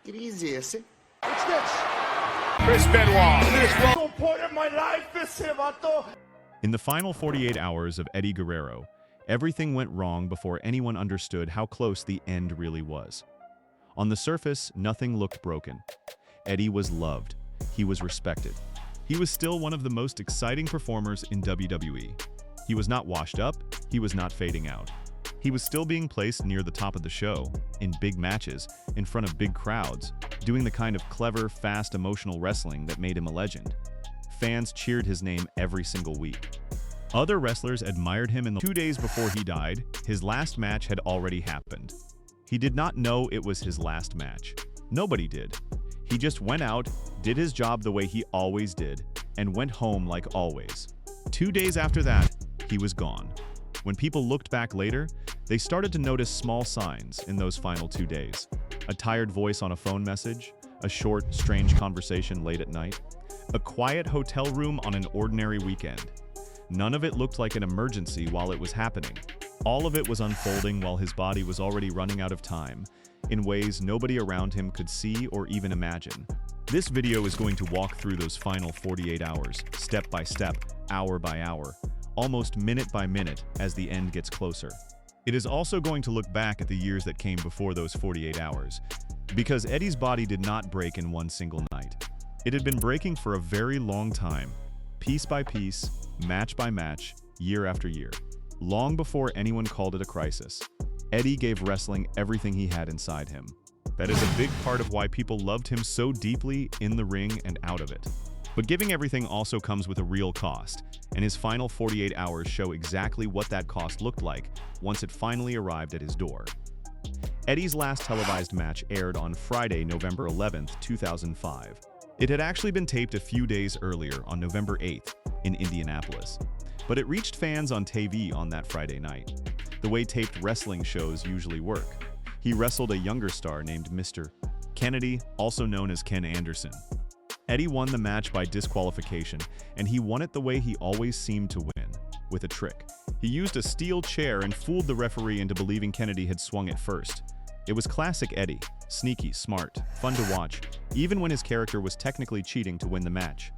It easy, ese. What's this? Chris Benoit. In the final 48 hours of Eddie Guerrero, everything went wrong before anyone understood how close the end really was. On the surface, nothing looked broken. Eddie was loved. He was respected. He was still one of the most exciting performers in WWE. He was not washed up. He was not fading out. He was still being placed near the top of the show, in big matches, in front of big crowds, doing the kind of clever, fast, emotional wrestling that made him a legend. Fans cheered his name every single week. Other wrestlers admired him in the 2 days before he died. His last match had already happened. He did not know it was his last match. Nobody did. He just went out, did his job the way he always did, and went home like always. 2 days after that, he was gone. When people looked back later, they started to notice small signs in those final 2 days. A tired voice on a phone message, a short, strange conversation late at night, a quiet hotel room on an ordinary weekend. None of it looked like an emergency while it was happening. All of it was unfolding while his body was already running out of time, in ways nobody around him could see or even imagine. This video is going to walk through those final 48 hours, step by step, hour by hour, almost minute by minute as the end gets closer. It is also going to look back at the years that came before those 48 hours, because Eddie's body did not break in one single night. It had been breaking for a very long time, piece by piece, match by match, year after year. Long before anyone called it a crisis, Eddie gave wrestling everything he had inside him. That is a big part of why people loved him so deeply in the ring and out of it. But giving everything also comes with a real cost, and his final 48 hours show exactly what that cost looked like once it finally arrived at his door. Eddie's last televised match aired on Friday, November 11th, 2005. It had actually been taped a few days earlier on November 8th in Indianapolis, but it reached fans on TV on that Friday night, the way taped wrestling shows usually work. He wrestled a younger star named Mr. Kennedy, also known as Ken Anderson. Eddie won the match by disqualification, and he won it the way he always seemed to win, with a trick. He used a steel chair and fooled the referee into believing Kennedy had swung it first. It was classic Eddie, sneaky, smart, fun to watch, even when his character was technically cheating to win the match.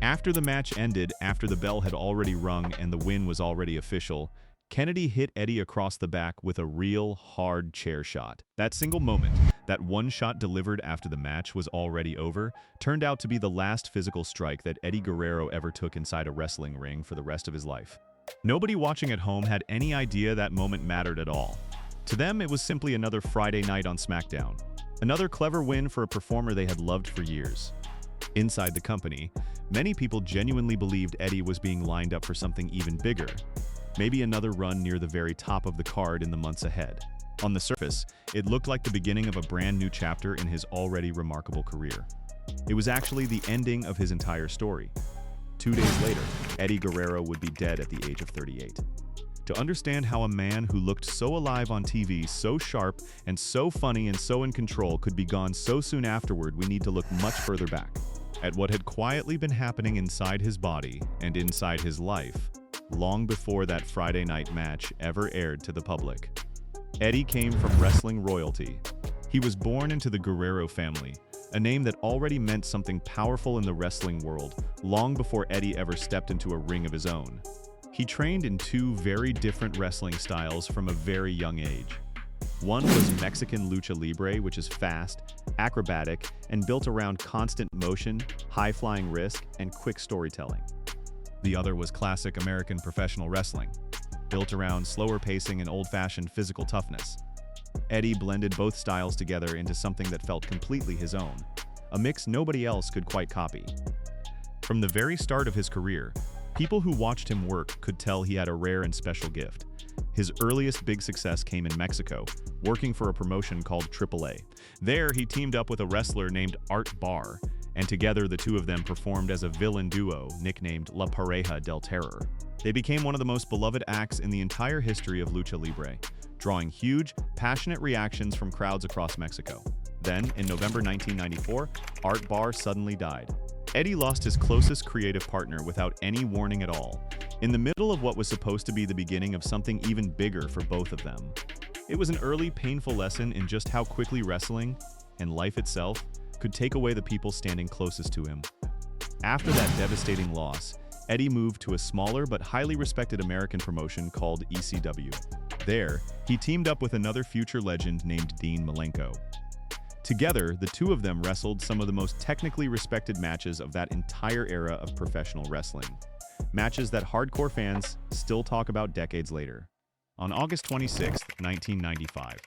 After the match ended, after the bell had already rung and the win was already official, Kennedy hit Eddie across the back with a real hard chair shot. That single moment, that one shot delivered after the match was already over, turned out to be the last physical strike that Eddie Guerrero ever took inside a wrestling ring for the rest of his life. Nobody watching at home had any idea that moment mattered at all. To them, it was simply another Friday night on SmackDown. Another clever win for a performer they had loved for years. Inside the company, many people genuinely believed Eddie was being lined up for something even bigger. Maybe another run near the very top of the card in the months ahead. On the surface, it looked like the beginning of a brand new chapter in his already remarkable career. It was actually the ending of his entire story. 2 days later, Eddie Guerrero would be dead at the age of 38. To understand how a man who looked so alive on TV, so sharp and so funny and so in control could be gone so soon afterward, we need to look much further back at what had quietly been happening inside his body and inside his life, long before that Friday night match ever aired to the public. Eddie came from wrestling royalty. He was born into the Guerrero family, a name that already meant something powerful in the wrestling world, long before Eddie ever stepped into a ring of his own. He trained in two very different wrestling styles from a very young age. One was Mexican lucha libre, which is fast, acrobatic, and built around constant motion, high-flying risk, and quick storytelling. The other was classic American professional wrestling, built around slower pacing and old-fashioned physical toughness. Eddie blended both styles together into something that felt completely his own, a mix nobody else could quite copy. From the very start of his career, people who watched him work could tell he had a rare and special gift. His earliest big success came in Mexico, working for a promotion called AAA. There, he teamed up with a wrestler named Art Barr, and together the two of them performed as a villain duo nicknamed La Pareja del Terror. They became one of the most beloved acts in the entire history of lucha libre, drawing huge, passionate reactions from crowds across Mexico. Then, in November 1994, Art Barr suddenly died. Eddie lost his closest creative partner without any warning at all, in the middle of what was supposed to be the beginning of something even bigger for both of them. It was an early, painful lesson in just how quickly wrestling, and life itself could take away the people standing closest to him. After that devastating loss, Eddie moved to a smaller but highly respected American promotion called ECW. There, he teamed up with another future legend named Dean Malenko. Together, the two of them wrestled some of the most technically respected matches of that entire era of professional wrestling. Matches that hardcore fans still talk about decades later. On August 26, 1995,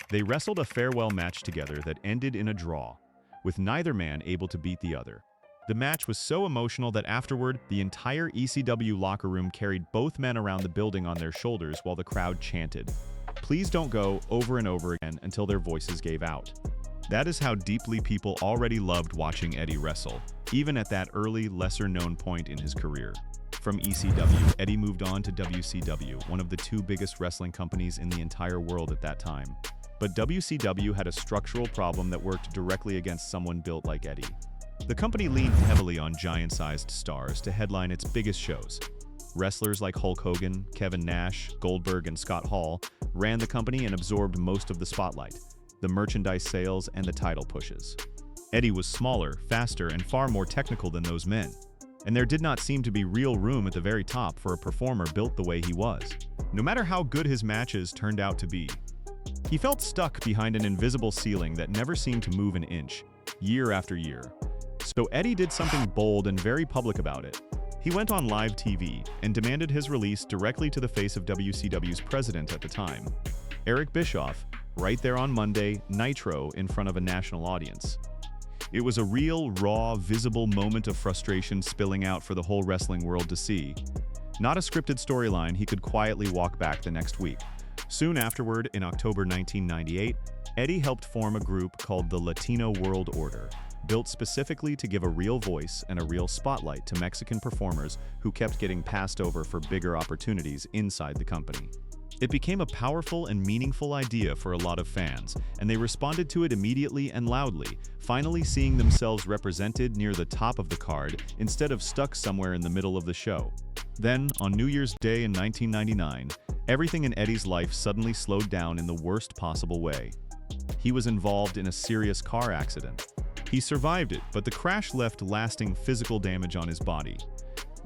they wrestled a farewell match together that ended in a draw, with neither man able to beat the other. The match was so emotional that afterward, the entire ECW locker room carried both men around the building on their shoulders while the crowd chanted, "Please don't go," over and over again until their voices gave out. That is how deeply people already loved watching Eddie wrestle, even at that early, lesser-known point in his career. From ECW, Eddie moved on to WCW, one of the two biggest wrestling companies in the entire world at that time. But WCW had a structural problem that worked directly against someone built like Eddie. The company leaned heavily on giant-sized stars to headline its biggest shows. Wrestlers like Hulk Hogan, Kevin Nash, Goldberg, and Scott Hall ran the company and absorbed most of the spotlight, the merchandise sales, and the title pushes. Eddie was smaller, faster, and far more technical than those men, and there did not seem to be real room at the very top for a performer built the way he was. No matter how good his matches turned out to be, he felt stuck behind an invisible ceiling that never seemed to move an inch, year after year. So Eddie did something bold and very public about it. He went on live TV and demanded his release directly to the face of WCW's president at the time, Eric Bischoff, right there on Monday, Nitro, in front of a national audience. It was a real, raw, visible moment of frustration spilling out for the whole wrestling world to see. Not a scripted storyline, he could quietly walk back the next week. Soon afterward, in October 1998, Eddie helped form a group called the Latino World Order, built specifically to give a real voice and a real spotlight to Mexican performers who kept getting passed over for bigger opportunities inside the company. It became a powerful and meaningful idea for a lot of fans, and they responded to it immediately and loudly, finally seeing themselves represented near the top of the card instead of stuck somewhere in the middle of the show. Then, on New Year's Day in 1999, everything in Eddie's life suddenly slowed down in the worst possible way. He was involved in a serious car accident. He survived it, but the crash left lasting physical damage on his body.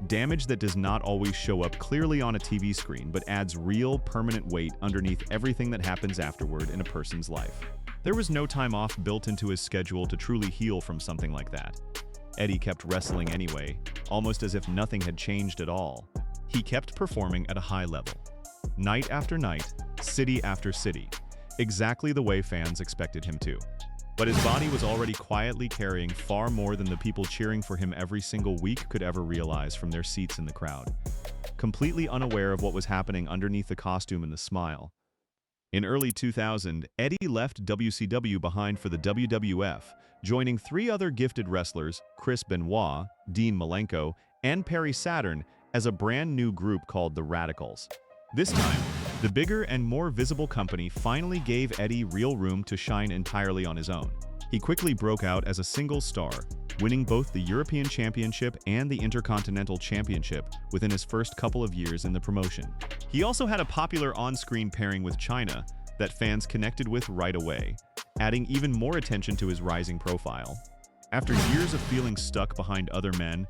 Damage that does not always show up clearly on a TV screen, but adds real, permanent weight underneath everything that happens afterward in a person's life. There was no time off built into his schedule to truly heal from something like that. Eddie kept wrestling anyway, almost as if nothing had changed at all. He kept performing at a high level, night after night, city after city, exactly the way fans expected him to. But his body was already quietly carrying far more than the people cheering for him every single week could ever realize from their seats in the crowd, completely unaware of what was happening underneath the costume and the smile. In early 2000, Eddie left WCW behind for the WWF, joining three other gifted wrestlers, Chris Benoit, Dean Malenko, and Perry Saturn, as a brand new group called the Radicals. This time, the bigger and more visible company finally gave Eddie real room to shine entirely on his own. He quickly broke out as a single star, winning both the European Championship and the Intercontinental Championship within his first couple of years in the promotion. He also had a popular on-screen pairing with Chyna that fans connected with right away, adding even more attention to his rising profile. After years of feeling stuck behind other men,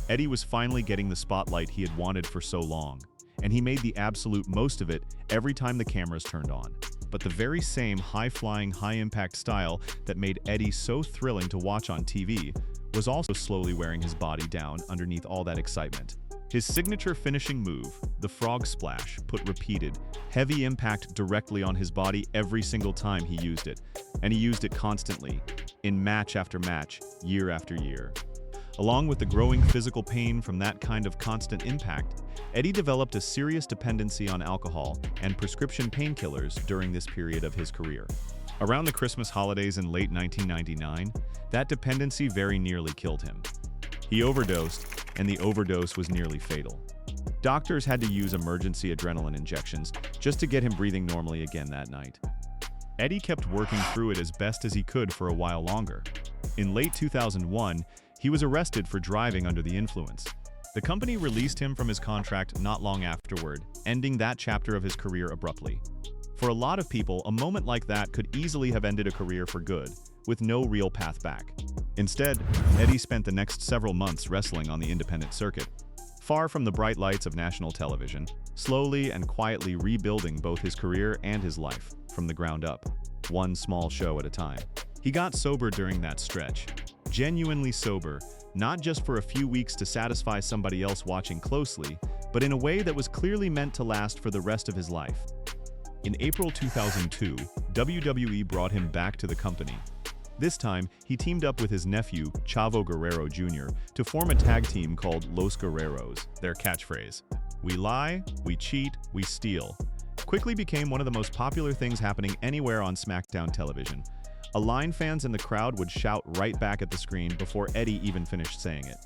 Eddie was finally getting the spotlight he had wanted for so long, and he made the absolute most of it every time the cameras turned on. But the very same high-flying, high-impact style that made Eddie so thrilling to watch on TV was also slowly wearing his body down underneath all that excitement. His signature finishing move, the frog splash, put repeated, heavy impact directly on his body every single time he used it, and he used it constantly, in match after match, year after year. Along with the growing physical pain from that kind of constant impact, Eddie developed a serious dependency on alcohol and prescription painkillers during this period of his career. Around the Christmas holidays in late 1999, that dependency very nearly killed him. He overdosed, and the overdose was nearly fatal. Doctors had to use emergency adrenaline injections just to get him breathing normally again that night. Eddie kept working through it as best as he could for a while longer. In late 2001, he was arrested for driving under the influence. The company released him from his contract not long afterward, ending that chapter of his career abruptly. For a lot of people, a moment like that could easily have ended a career for good, with no real path back. Instead, Eddie spent the next several months wrestling on the independent circuit, far from the bright lights of national television, slowly and quietly rebuilding both his career and his life from the ground up, one small show at a time. He got sober during that stretch, genuinely sober, not just for a few weeks to satisfy somebody else watching closely, but in a way that was clearly meant to last for the rest of his life. In April 2002, WWE brought him back to the company. This time, he teamed up with his nephew, Chavo Guerrero Jr., to form a tag team called Los Guerreros, their catchphrase. "We lie, we cheat, we steal," quickly became one of the most popular things happening anywhere on SmackDown television. A line fans in the crowd would shout right back at the screen before Eddie even finished saying it.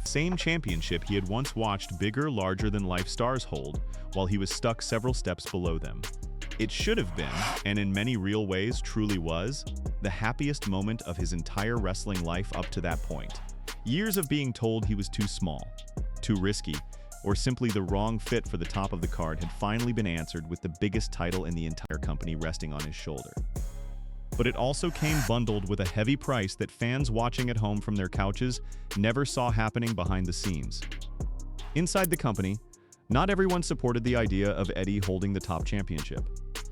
Same championship he had once watched bigger, larger-than-life stars hold, while he was stuck several steps below them. It should have been, and in many real ways truly was, the happiest moment of his entire wrestling life up to that point. Years of being told he was too small, too risky, or simply the wrong fit for the top of the card had finally been answered with the biggest title in the entire company resting on his shoulder. But it also came bundled with a heavy price that fans watching at home from their couches never saw happening behind the scenes. Inside the company, not everyone supported the idea of Eddie holding the top championship.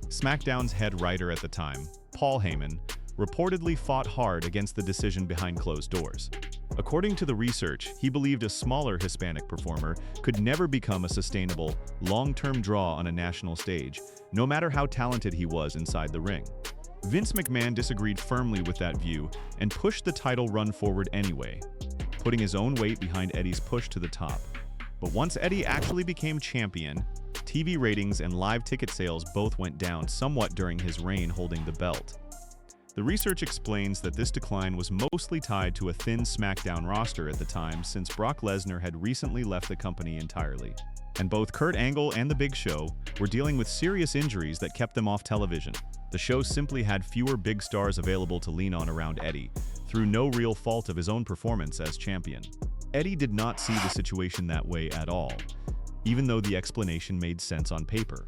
SmackDown's head writer at the time, Paul Heyman, reportedly fought hard against the decision behind closed doors. According to the research, he believed a smaller Hispanic performer could never become a sustainable, long-term draw on a national stage, no matter how talented he was inside the ring. Vince McMahon disagreed firmly with that view and pushed the title run forward anyway, putting his own weight behind Eddie's push to the top. But once Eddie actually became champion, TV ratings and live ticket sales both went down somewhat during his reign holding the belt. The research explains that this decline was mostly tied to a thin SmackDown roster at the time, since Brock Lesnar had recently left the company entirely. And both Kurt Angle and The Big Show were dealing with serious injuries that kept them off television. The show simply had fewer big stars available to lean on around Eddie, through no real fault of his own performance as champion. Eddie did not see the situation that way at all, even though the explanation made sense on paper.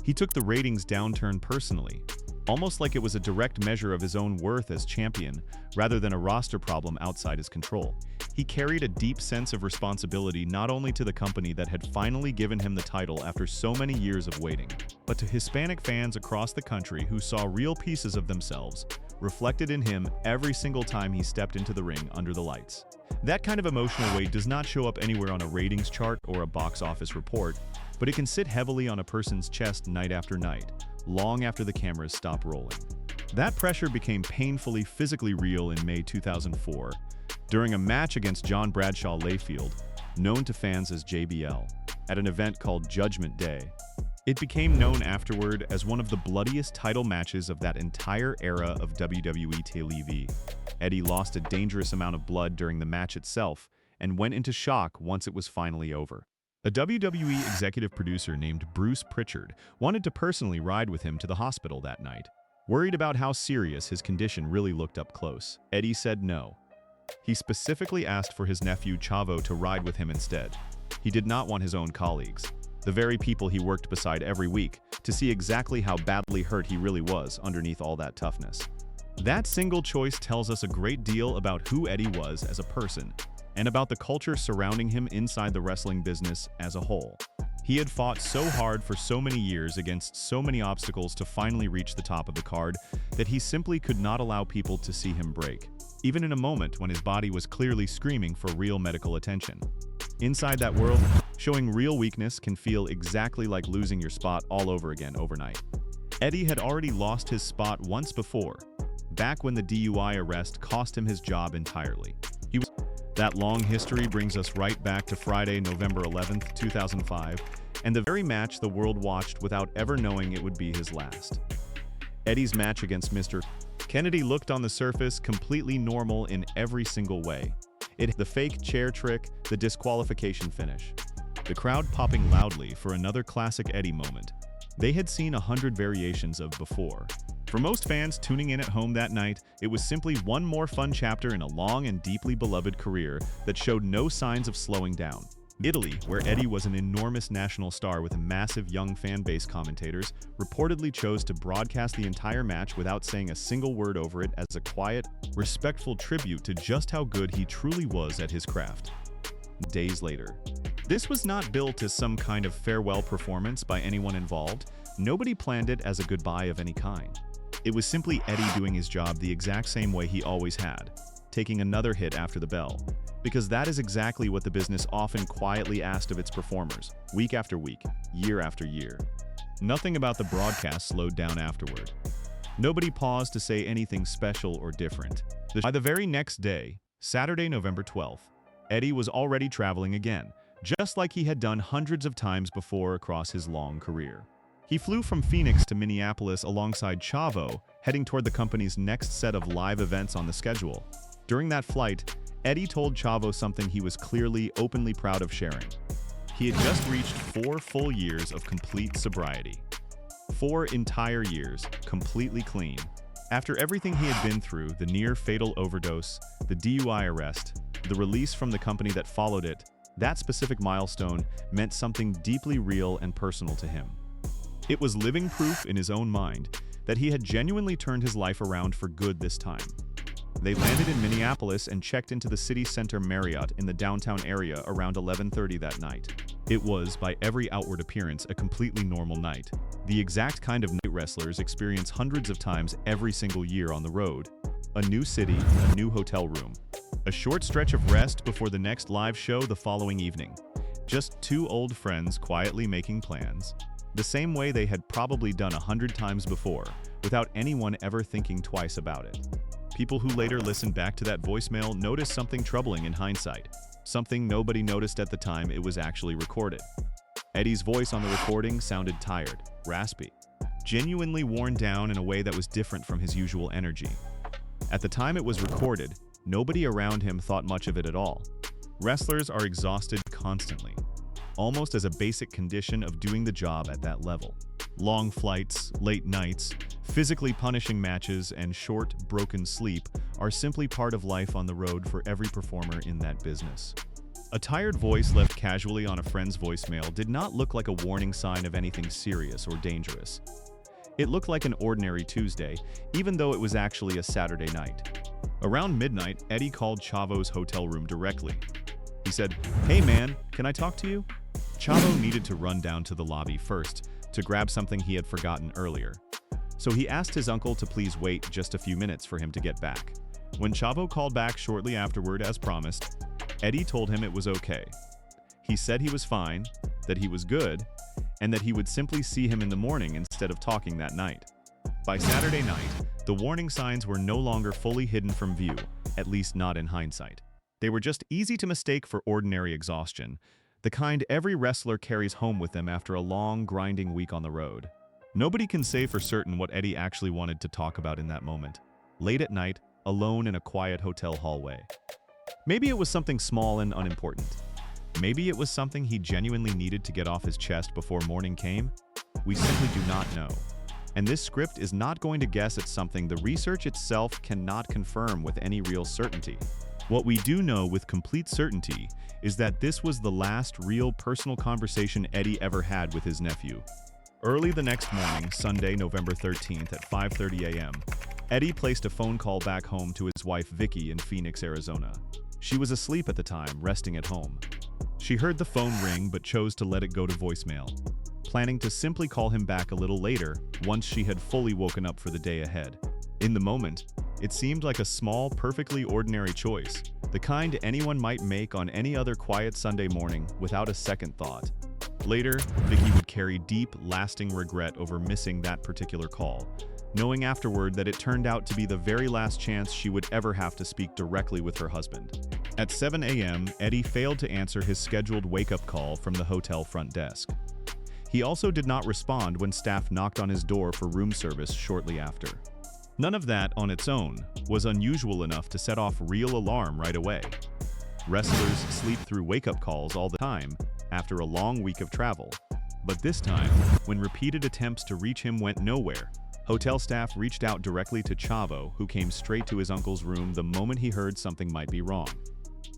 He took the ratings downturn personally, almost like it was a direct measure of his own worth as champion, rather than a roster problem outside his control. He carried a deep sense of responsibility not only to the company that had finally given him the title after so many years of waiting, but to Hispanic fans across the country who saw real pieces of themselves reflected in him every single time he stepped into the ring under the lights. That kind of emotional weight does not show up anywhere on a ratings chart or a box office report, but it can sit heavily on a person's chest night after night, long after the cameras stop rolling. That pressure became painfully physically real in May 2004, during a match against John Bradshaw Layfield, known to fans as JBL, at an event called Judgment Day. It became known afterward as one of the bloodiest title matches of that entire era of WWE TV. Eddie lost a dangerous amount of blood during the match itself and went into shock once it was finally over. A WWE executive producer named Bruce Pritchard wanted to personally ride with him to the hospital that night. Worried about how serious his condition really looked up close, Eddie said no. He specifically asked for his nephew Chavo to ride with him instead. He did not want his own colleagues, the very people he worked beside every week, to see exactly how badly hurt he really was underneath all that toughness. That single choice tells us a great deal about who Eddie was as a person, and about the culture surrounding him inside the wrestling business as a whole. He had fought so hard for so many years against so many obstacles to finally reach the top of the card that he simply could not allow people to see him break, even in a moment when his body was clearly screaming for real medical attention. Inside that world, showing real weakness can feel exactly like losing your spot all over again overnight. Eddie had already lost his spot once before, back when the DUI arrest cost him his job entirely. That long history brings us right back to Friday, November 11th, 2005, and the very match the world watched without ever knowing it would be his last. Eddie's match against Mr. Kennedy looked on the surface completely normal in every single way. The fake chair trick, the disqualification finish. The crowd popping loudly for another classic Eddie moment they had seen 100 variations of before. For most fans tuning in at home that night, it was simply one more fun chapter in a long and deeply beloved career that showed no signs of slowing down. Italy, where Eddie was an enormous national star with a massive young fan base, commentators reportedly chose to broadcast the entire match without saying a single word over it as a quiet, respectful tribute to just how good he truly was at his craft. Days later. This was not billed as some kind of farewell performance by anyone involved. Nobody planned it as a goodbye of any kind. It was simply Eddie doing his job the exact same way he always had, taking another hit after the bell. Because that is exactly what the business often quietly asked of its performers, week after week, year after year. Nothing about the broadcast slowed down afterward. Nobody paused to say anything special or different. By the very next day, Saturday, November 12th, Eddie was already traveling again, just like he had done hundreds of times before across his long career. He flew from Phoenix to Minneapolis alongside Chavo, heading toward the company's next set of live events on the schedule. During that flight, Eddie told Chavo something he was clearly, openly proud of sharing. He had just reached 4 full years of complete sobriety. 4 entire years, completely clean. After everything he had been through, the near-fatal overdose, the DUI arrest, the release from the company that followed it, that specific milestone meant something deeply real and personal to him. It was living proof in his own mind that he had genuinely turned his life around for good this time. They landed in Minneapolis and checked into the City Center Marriott in the downtown area around 11:30 that night. It was, by every outward appearance, a completely normal night. The exact kind of night wrestlers experience hundreds of times every single year on the road. A new city, a new hotel room. A short stretch of rest before the next live show the following evening. Just 2 old friends quietly making plans. The same way they had probably done 100 times before, without anyone ever thinking twice about it. People who later listened back to that voicemail noticed something troubling in hindsight. Something nobody noticed at the time it was actually recorded. Eddie's voice on the recording sounded tired, raspy, genuinely worn down in a way that was different from his usual energy. At the time it was recorded, nobody around him thought much of it at all. Wrestlers are exhausted constantly, almost as a basic condition of doing the job at that level. Long flights, late nights, physically punishing matches, and short, broken sleep are simply part of life on the road for every performer in that business. A tired voice left casually on a friend's voicemail did not look like a warning sign of anything serious or dangerous. It looked like an ordinary Tuesday, even though it was actually a Saturday night. Around midnight, Eddie called Chavo's hotel room directly. He said, "Hey man, can I talk to you?" Chavo needed to run down to the lobby first to grab something he had forgotten earlier. So he asked his uncle to please wait just a few minutes for him to get back. When Chavo called back shortly afterward as promised, Eddie told him it was okay. He said he was fine, that he was good, and that he would simply see him in the morning instead of talking that night. By Saturday night, the warning signs were no longer fully hidden from view, at least not in hindsight. They were just easy to mistake for ordinary exhaustion, the kind every wrestler carries home with them after a long, grinding week on the road. Nobody can say for certain what Eddie actually wanted to talk about in that moment, late at night, alone in a quiet hotel hallway. Maybe it was something small and unimportant. Maybe it was something he genuinely needed to get off his chest before morning came. We simply do not know. And this script is not going to guess at something the research itself cannot confirm with any real certainty. What we do know with complete certainty is that this was the last real personal conversation Eddie ever had with his nephew. Early the next morning, Sunday, November 13th at 5:30 a.m., Eddie placed a phone call back home to his wife Vicky in Phoenix, Arizona. She was asleep at the time, resting at home. She heard the phone ring but chose to let it go to voicemail, planning to simply call him back a little later once she had fully woken up for the day ahead. In the moment, it seemed like a small, perfectly ordinary choice, the kind anyone might make on any other quiet Sunday morning without a second thought. Later, Vicky would carry deep, lasting regret over missing that particular call, knowing afterward that it turned out to be the very last chance she would ever have to speak directly with her husband. At 7 a.m., Eddie failed to answer his scheduled wake-up call from the hotel front desk. He also did not respond when staff knocked on his door for room service shortly after. None of that, on its own, was unusual enough to set off real alarm right away. Wrestlers sleep through wake-up calls all the time after a long week of travel. But this time, when repeated attempts to reach him went nowhere, hotel staff reached out directly to Chavo, who came straight to his uncle's room the moment he heard something might be wrong.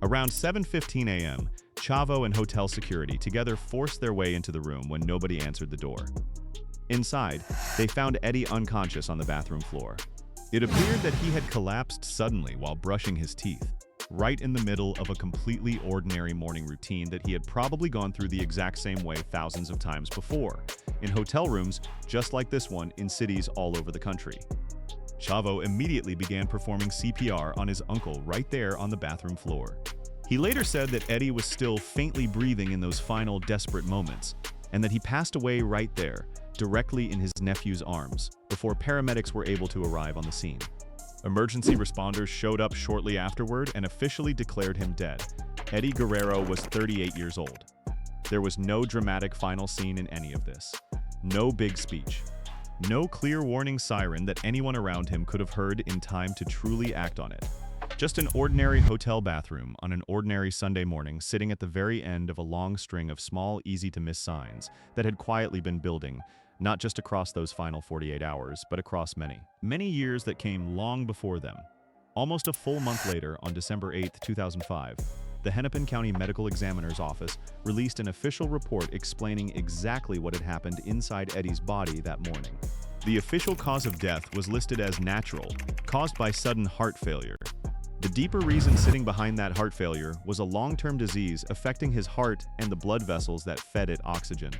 Around 7:15 a.m., Chavo and hotel security together forced their way into the room when nobody answered the door. Inside, they found Eddie unconscious on the bathroom floor. It appeared that he had collapsed suddenly while brushing his teeth, right in the middle of a completely ordinary morning routine that he had probably gone through the exact same way thousands of times before, in hotel rooms just like this one in cities all over the country. Chavo immediately began performing CPR on his uncle right there on the bathroom floor. He later said that Eddie was still faintly breathing in those final desperate moments, and that he passed away right there, directly in his nephew's arms, before paramedics were able to arrive on the scene. Emergency responders showed up shortly afterward and officially declared him dead. Eddie Guerrero was 38 years old. There was no dramatic final scene in any of this. No big speech. No clear warning siren that anyone around him could have heard in time to truly act on it. Just an ordinary hotel bathroom on an ordinary Sunday morning sitting at the very end of a long string of small, easy-to-miss signs that had quietly been building, not just across those final 48 hours, but across many years that came long before them. Almost a full month later, on December 8, 2005, the Hennepin County Medical Examiner's Office released an official report explaining exactly what had happened inside Eddie's body that morning. The official cause of death was listed as natural, caused by sudden heart failure. The deeper reason sitting behind that heart failure was a long-term disease affecting his heart and the blood vessels that fed it oxygen.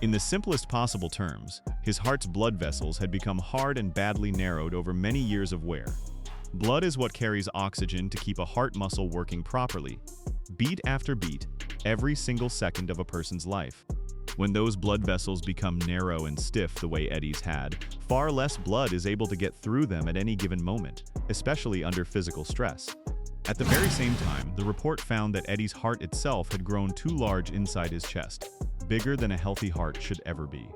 In the simplest possible terms, his heart's blood vessels had become hard and badly narrowed over many years of wear. Blood is what carries oxygen to keep a heart muscle working properly, beat after beat, every single second of a person's life. When those blood vessels become narrow and stiff the way Eddie's had, far less blood is able to get through them at any given moment, especially under physical stress. At the very same time, the report found that Eddie's heart itself had grown too large inside his chest, bigger than a healthy heart should ever be.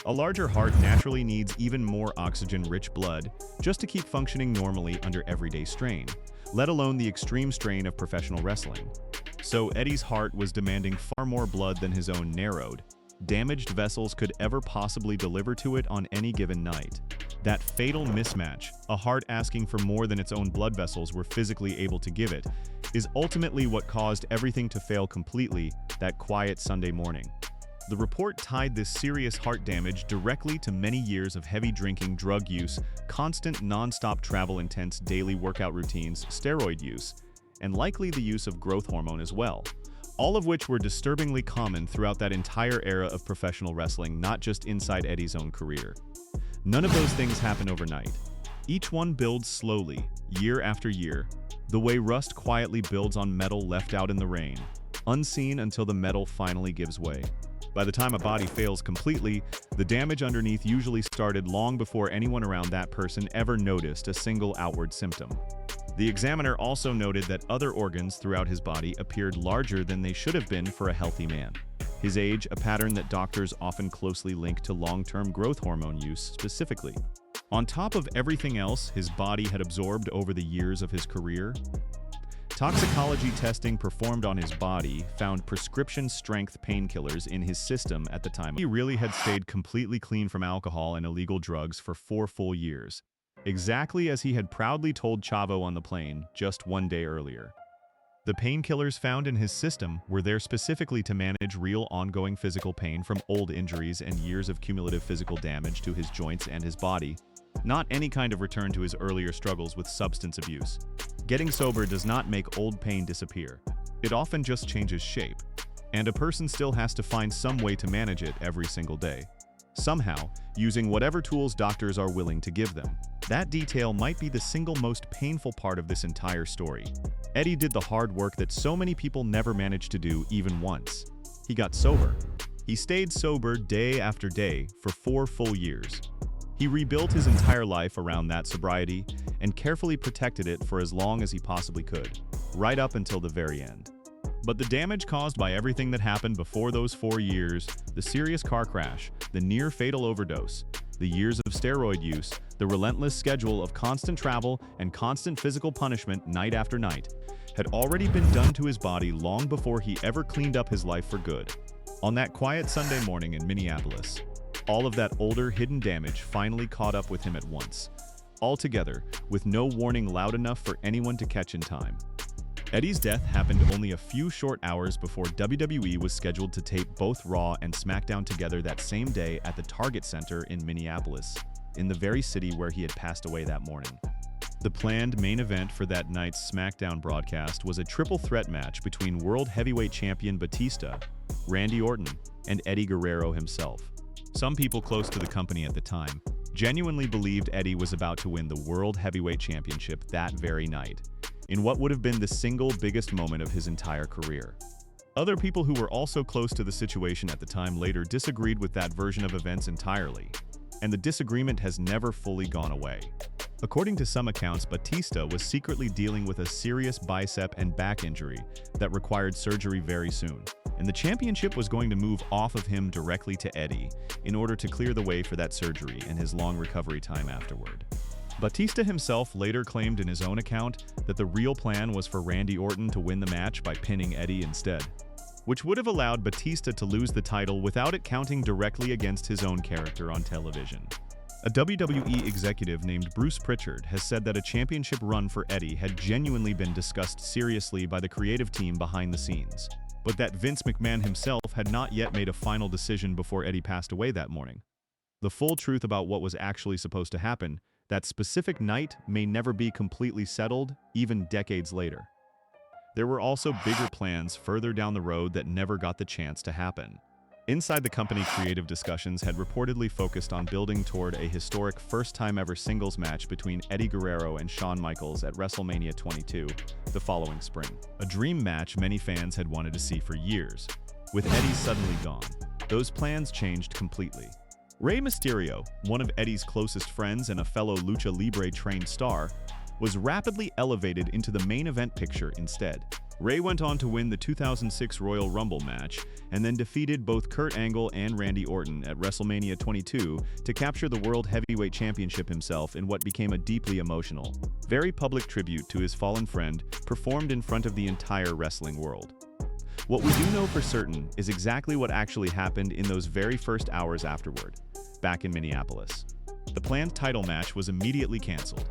A larger heart naturally needs even more oxygen-rich blood just to keep functioning normally under everyday strain, let alone the extreme strain of professional wrestling. So Eddie's heart was demanding far more blood than his own narrowed, damaged vessels could ever possibly deliver to it on any given night. That fatal mismatch, a heart asking for more than its own blood vessels were physically able to give it, is ultimately what caused everything to fail completely that quiet Sunday morning. The report tied this serious heart damage directly to many years of heavy drinking, drug use, constant non-stop travel, intense daily workout routines, steroid use, and likely the use of growth hormone as well, all of which were disturbingly common throughout that entire era of professional wrestling, not just inside Eddie's own career. None of those things happen overnight. Each one builds slowly, year after year, the way rust quietly builds on metal left out in the rain, unseen until the metal finally gives way. By the time a body fails completely, the damage underneath usually started long before anyone around that person ever noticed a single outward symptom. The examiner also noted that other organs throughout his body appeared larger than they should have been for a healthy man. His age, a pattern that doctors often closely link to long-term growth hormone use specifically. On top of everything else his body had absorbed over the years of his career, toxicology testing performed on his body found prescription-strength painkillers in his system at the time. He really had stayed completely clean from alcohol and illegal drugs for 4 full years, exactly as he had proudly told Chavo on the plane just 1 day earlier. The painkillers found in his system were there specifically to manage real ongoing physical pain from old injuries and years of cumulative physical damage to his joints and his body, not any kind of return to his earlier struggles with substance abuse. Getting sober does not make old pain disappear. It often just changes shape, and a person still has to find some way to manage it every single day. Somehow, using whatever tools doctors are willing to give them. That detail might be the single most painful part of this entire story. Eddie did the hard work that so many people never managed to do even once. He got sober. He stayed sober day after day for 4 full years. He rebuilt his entire life around that sobriety and carefully protected it for as long as he possibly could, right up until the very end. But the damage caused by everything that happened before those 4 years, the serious car crash, the near-fatal overdose, the years of steroid use, the relentless schedule of constant travel and constant physical punishment night after night, had already been done to his body long before he ever cleaned up his life for good. On that quiet Sunday morning in Minneapolis, all of that older, hidden damage finally caught up with him at once, all together, with no warning loud enough for anyone to catch in time. Eddie's death happened only a few short hours before WWE was scheduled to tape both Raw and SmackDown together that same day at the Target Center in Minneapolis, in the very city where he had passed away that morning. The planned main event for that night's SmackDown broadcast was a triple threat match between World Heavyweight Champion Batista, Randy Orton, and Eddie Guerrero himself. Some people close to the company at the time genuinely believed Eddie was about to win the World Heavyweight Championship that very night, in what would have been the single biggest moment of his entire career. Other people who were also close to the situation at the time later disagreed with that version of events entirely, and the disagreement has never fully gone away. According to some accounts, Batista was secretly dealing with a serious bicep and back injury that required surgery very soon, and the championship was going to move off of him directly to Eddie in order to clear the way for that surgery and his long recovery time afterward. Batista himself later claimed in his own account that the real plan was for Randy Orton to win the match by pinning Eddie instead, which would have allowed Batista to lose the title without it counting directly against his own character on television. A WWE executive named Bruce Pritchard has said that a championship run for Eddie had genuinely been discussed seriously by the creative team behind the scenes, but that Vince McMahon himself had not yet made a final decision before Eddie passed away that morning. The full truth about what was actually supposed to happen that specific night may never be completely settled, even decades later. There were also bigger plans further down the road that never got the chance to happen. Inside the company, creative discussions had reportedly focused on building toward a historic first-time-ever singles match between Eddie Guerrero and Shawn Michaels at WrestleMania 22 the following spring. A dream match many fans had wanted to see for years. With Eddie suddenly gone, those plans changed completely. Rey Mysterio, one of Eddie's closest friends and a fellow Lucha Libre-trained star, was rapidly elevated into the main event picture instead. Rey went on to win the 2006 Royal Rumble match and then defeated both Kurt Angle and Randy Orton at WrestleMania 22 to capture the World Heavyweight Championship himself in what became a deeply emotional, very public tribute to his fallen friend performed in front of the entire wrestling world. What we do know for certain is exactly what actually happened in those very first hours afterward, back in Minneapolis. The planned title match was immediately canceled.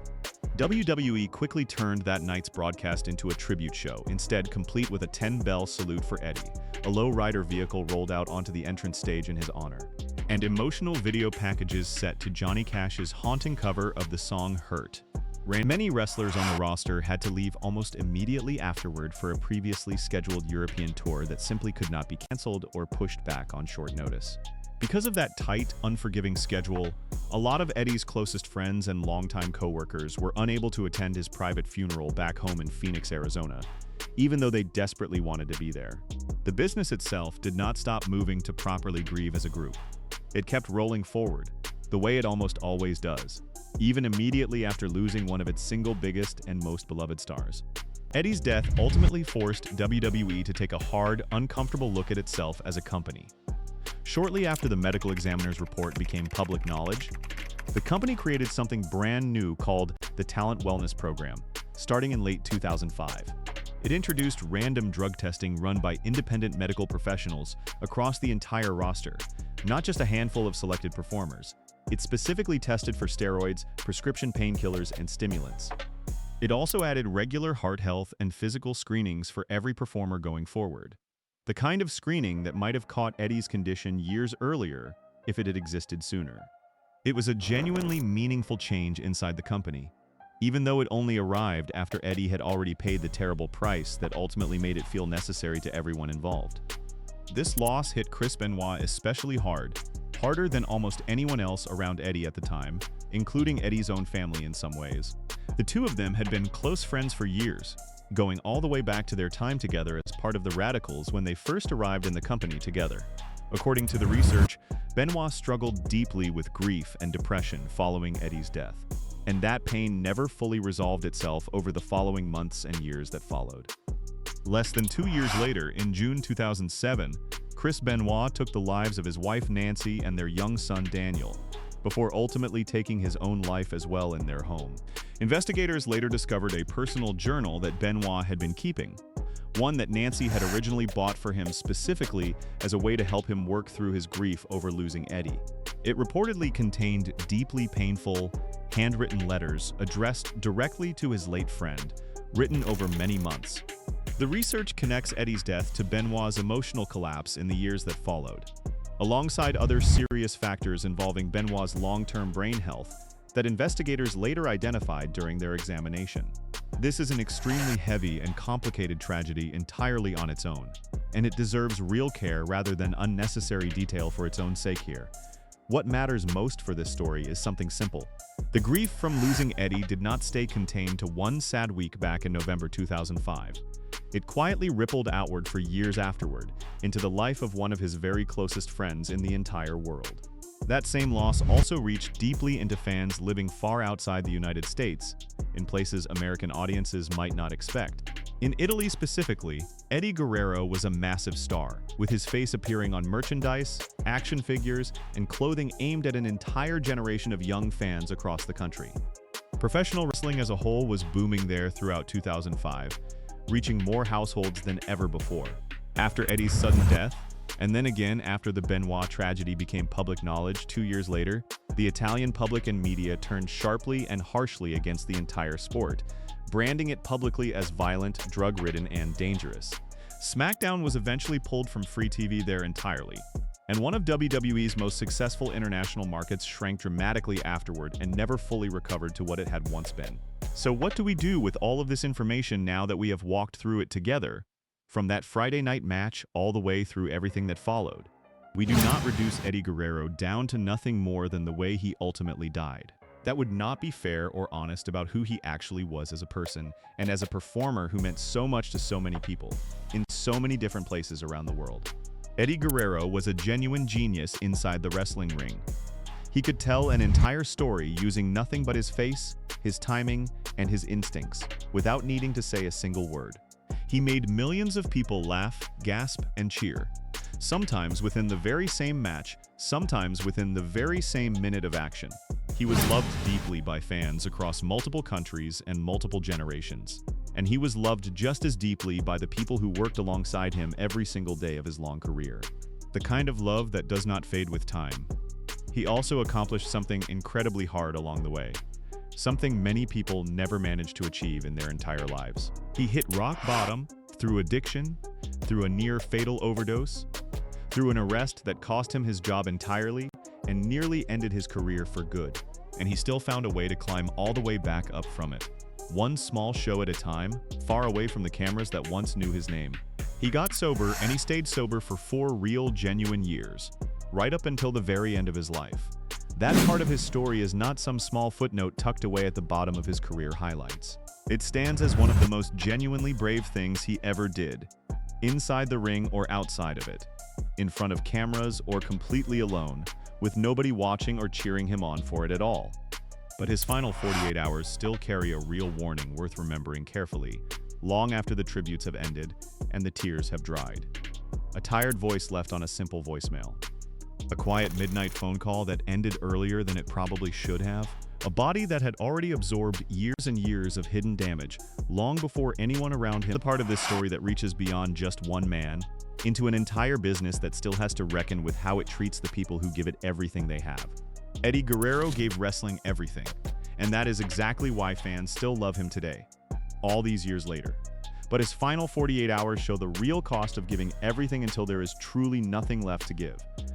WWE quickly turned that night's broadcast into a tribute show, instead complete with a 10-bell salute for Eddie, a low-rider vehicle rolled out onto the entrance stage in his honor, and emotional video packages set to Johnny Cash's haunting cover of the song Hurt. Many wrestlers on the roster had to leave almost immediately afterward for a previously scheduled European tour that simply could not be canceled or pushed back on short notice. Because of that tight, unforgiving schedule, a lot of Eddie's closest friends and longtime co-workers were unable to attend his private funeral back home in Phoenix, Arizona, even though they desperately wanted to be there. The business itself did not stop moving to properly grieve as a group. It kept rolling forward, the way it almost always does, even immediately after losing one of its single biggest and most beloved stars. Eddie's death ultimately forced WWE to take a hard, uncomfortable look at itself as a company. Shortly after the medical examiner's report became public knowledge, the company created something brand new called the Talent Wellness Program, starting in late 2005. It introduced random drug testing run by independent medical professionals across the entire roster, not just a handful of selected performers. It specifically tested for steroids, prescription painkillers, and stimulants. It also added regular heart health and physical screenings for every performer going forward. The kind of screening that might have caught Eddie's condition years earlier if it had existed sooner. It was a genuinely meaningful change inside the company, even though it only arrived after Eddie had already paid the terrible price that ultimately made it feel necessary to everyone involved. This loss hit Chris Benoit especially hard, harder than almost anyone else around Eddie at the time, including Eddie's own family in some ways. The two of them had been close friends for years, going all the way back to their time together as part of the Radicals when they first arrived in the company together. According to the research, Benoit struggled deeply with grief and depression following Eddie's death, and that pain never fully resolved itself over the following months and years that followed. Less than 2 years later, in June 2007, Chris Benoit took the lives of his wife Nancy and their young son Daniel, before ultimately taking his own life as well in their home. Investigators later discovered a personal journal that Benoit had been keeping, one that Nancy had originally bought for him specifically as a way to help him work through his grief over losing Eddie. It reportedly contained deeply painful, handwritten letters addressed directly to his late friend, written over many months. The research connects Eddie's death to Benoit's emotional collapse in the years that followed, alongside other serious factors involving Benoit's long-term brain health that investigators later identified during their examination. This is an extremely heavy and complicated tragedy entirely on its own, and it deserves real care rather than unnecessary detail for its own sake here. What matters most for this story is something simple. The grief from losing Eddie did not stay contained to one sad week back in November 2005. It quietly rippled outward for years afterward, into the life of one of his very closest friends in the entire world. That same loss also reached deeply into fans living far outside the United States, in places American audiences might not expect. In Italy specifically, Eddie Guerrero was a massive star, with his face appearing on merchandise, action figures, and clothing aimed at an entire generation of young fans across the country. Professional wrestling as a whole was booming there throughout 2005, reaching more households than ever before. After Eddie's sudden death, and then again after the Benoit tragedy became public knowledge 2 years later, the Italian public and media turned sharply and harshly against the entire sport, branding it publicly as violent, drug-ridden, and dangerous. SmackDown was eventually pulled from free TV there entirely, and one of WWE's most successful international markets shrank dramatically afterward and never fully recovered to what it had once been. So what do we do with all of this information now that we have walked through it together? From that Friday night match all the way through everything that followed. We do not reduce Eddie Guerrero down to nothing more than the way he ultimately died. That would not be fair or honest about who he actually was as a person and as a performer who meant so much to so many people, in so many different places around the world. Eddie Guerrero was a genuine genius inside the wrestling ring. He could tell an entire story using nothing but his face, his timing, and his instincts, without needing to say a single word. He made millions of people laugh, gasp, and cheer, sometimes within the very same match, sometimes within the very same minute of action. He was loved deeply by fans across multiple countries and multiple generations, and he was loved just as deeply by the people who worked alongside him every single day of his long career. The kind of love that does not fade with time. He also accomplished something incredibly hard along the way. Something many people never managed to achieve in their entire lives. He hit rock bottom through addiction, through a near-fatal overdose, through an arrest that cost him his job entirely and nearly ended his career for good. And he still found a way to climb all the way back up from it. One small show at a time, far away from the cameras that once knew his name. He got sober, and he stayed sober for 4 real, genuine years, right up until the very end of his life. That part of his story is not some small footnote tucked away at the bottom of his career highlights. It stands as one of the most genuinely brave things he ever did, inside the ring or outside of it, in front of cameras or completely alone, with nobody watching or cheering him on for it at all. But his final 48 hours still carry a real warning worth remembering carefully, long after the tributes have ended and the tears have dried. A tired voice left on a simple voicemail. A quiet midnight phone call that ended earlier than it probably should have. A body that had already absorbed years and years of hidden damage, long before anyone around him. The part of this story that reaches beyond just one man, into an entire business that still has to reckon with how it treats the people who give it everything they have. Eddie Guerrero gave wrestling everything, and that is exactly why fans still love him today, all these years later. But his final 48 hours show the real cost of giving everything until there is truly nothing left to give.